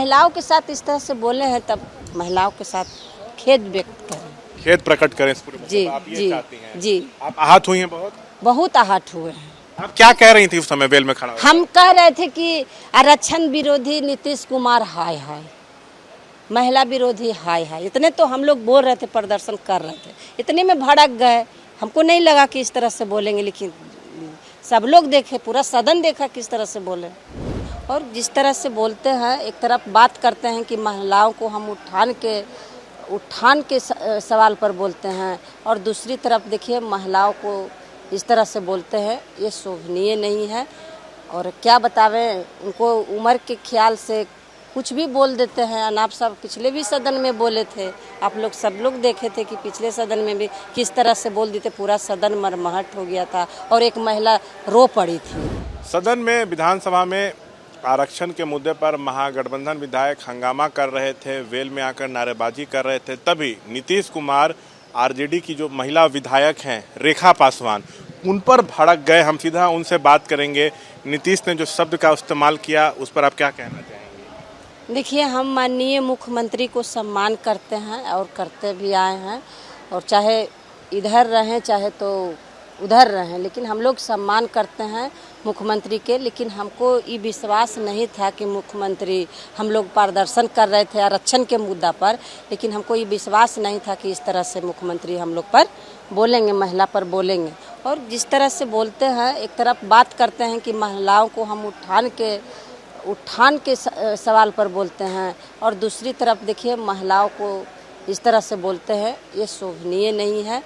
महिलाओं के साथ इस तरह से बोले हैं तब महिलाओं के साथ खेद व्यक्त करें, खेद प्रकट करें इस पूरे मुद्दे जी पर। आप ये जी चाहती हैं? जी। आप आहत हुई हैं बहुत? बहुत आहत हुए हैं। आप क्या कह रही थी उस समय वेल में खड़ा होकर? हम कह रहे थे कि आरक्षण विरोधी नीतीश कुमार हाय हाय, महिला विरोधी हाय हाय, इतने तो हम लोग बोल रहे थे, प्रदर्शन कर रहे थे, इतने में भड़क गए। हमको नहीं लगा कि इस तरह से बोलेंगे, लेकिन सब लोग देखे, पूरा सदन देखा किस तरह से बोले। और जिस तरह से बोलते हैं, एक तरफ बात करते हैं कि महिलाओं को हम उठान के सवाल पर बोलते हैं, और दूसरी तरफ देखिए महिलाओं को इस तरह से बोलते हैं, ये शोभनीय नहीं है। और क्या बतावें, उनको उम्र के ख्याल से कुछ भी बोल देते हैं। अनाप साहब पिछले भी सदन में बोले थे, आप लोग सब लोग देखे थे कि पिछले सदन में भी किस तरह से बोल देते, पूरा सदन मरमहट हो गया था और एक महिला रो पड़ी थी। सदन में, विधानसभा में आरक्षण के मुद्दे पर महागठबंधन विधायक हंगामा कर रहे थे, वेल में आकर नारेबाजी कर रहे थे, तभी नीतीश कुमार, आरजेडी की जो महिला विधायक हैं रेखा पासवान, उन पर भड़क गए। हम सीधा उनसे बात करेंगे। नीतीश ने जो शब्द का इस्तेमाल किया उस पर आप क्या कहना चाहेंगे? देखिए, हम माननीय मुख्यमंत्री को सम्मान करते हैं और करते भी आए हैं, और चाहे इधर रहें चाहे तो उधर रहें, लेकिन हम लोग सम्मान करते हैं मुख्यमंत्री के। लेकिन हमको ये विश्वास नहीं था कि मुख्यमंत्री, हम लोग प्रदर्शन कर रहे थे आरक्षण के मुद्दा पर, लेकिन हमको ये विश्वास नहीं था कि इस तरह से मुख्यमंत्री हम लोग पर बोलेंगे, महिला पर बोलेंगे। और जिस तरह से बोलते हैं, एक तरफ बात करते हैं कि महिलाओं को हम उठान के सवाल पर बोलते हैं, और दूसरी तरफ देखिए महिलाओं को इस तरह से बोलते हैं, ये शोभनीय नहीं है।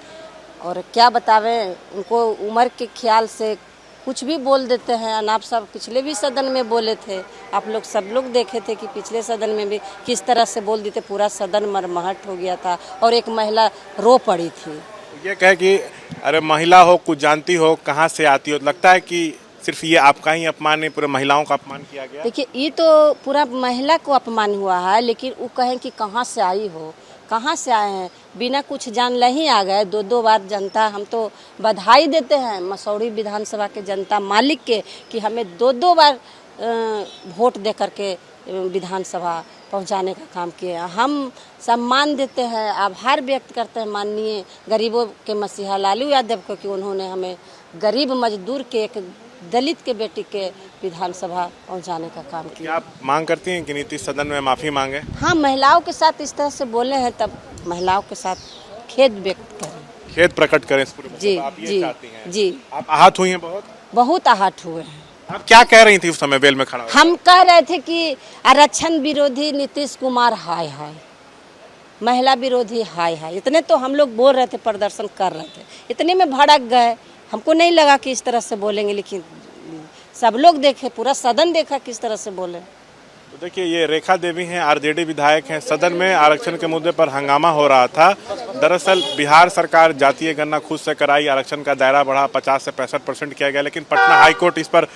और क्या बतावें, उनको उम्र के ख्याल से कुछ भी बोल देते हैं। अनाप साहब पिछले भी सदन में बोले थे, आप लोग सब लोग देखे थे कि पिछले सदन में भी किस तरह से बोल देते, पूरा सदन मरमहट हो गया था और एक महिला रो पड़ी थी। ये कहे कि अरे महिला हो, कुछ जानती हो, कहाँ से आती हो, लगता है कि सिर्फ ये आपका ही अपमान नहीं, पूरे महिलाओं का अपमान किया गया। देखिए, ये तो पूरा महिला को अपमान हुआ है, लेकिन वो कहें कि कहाँ से आई हो, कहाँ से आए हैं, बिना कुछ जान नहीं आ गए। दो बार जनता, हम तो बधाई देते हैं मसौढ़ी विधानसभा के जनता मालिक के कि हमें दो बार वोट दे करके विधानसभा पहुंचाने का काम किए। हम सम्मान देते हैं, आभार व्यक्त करते हैं माननीय गरीबों के मसीहा लालू यादव को कि उन्होंने हमें गरीब मजदूर के, एक दलित के बेटी के विधानसभा पहुंचाने का काम किया। क्या आप मांग करती हैं कि नीतीश सदन में माफी मांगे? हाँ, महिलाओं के साथ इस तरह से बोले हैं तब महिलाओं के साथ खेद व्यक्त करें, खेद प्रकट करें इस पूरे मुद्दे जी पर। आप ये जी चाहती हैं? जी। आप आहत हुई हैं बहुत? बहुत आहत हुए हैं। आप क्या कह रही थी उस समय वेल में खड़ा होकर? हम कह रहे थे कि आरक्षण विरोधी नीतीश कुमार हाय हाय, महिला विरोधी हाय हाय, इतने तो हम लोग बोल रहे थे, प्रदर्शन कर रहे थे, इतने में भड़क गए। हमको नहीं लगा कि इस तरह से बोलेंगे, लेकिन सब लोग देखे, पूरा सदन देखा किस तरह से बोले। तो देखिए, ये रेखा देवी हैं, आरजेडी विधायक हैं। सदन में आरक्षण के मुद्दे पर हंगामा हो रहा था। दरअसल बिहार सरकार जातीय गणना खुद से कराई, आरक्षण का दायरा बढ़ा, 50 से 65% किया गया, लेकिन पटना हाईकोर्ट इस पर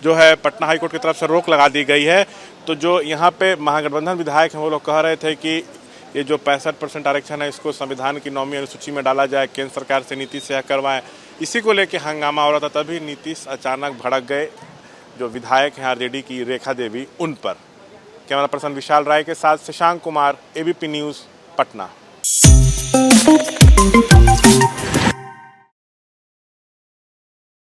जो है, पटना हाईकोर्ट की तरफ से रोक लगा दी गई है। तो जो यहाँ पे महागठबंधन विधायक हैं वो लोग कह रहे थे कि ये जो 65% आरक्षण है इसको संविधान की 9वीं अनुसूची में डाला जाए, केंद्र सरकार से नीतीश से करवाएं। इसी को लेकर हंगामा हो रहा था, तभी नीतीश अचानक भड़क गए, जो विधायक हैं आरजेडी की रेखा देवी, उन पर। कैमरा पर्सन विशाल राय के साथ शशांक कुमार, एबीपी न्यूज़, पटना।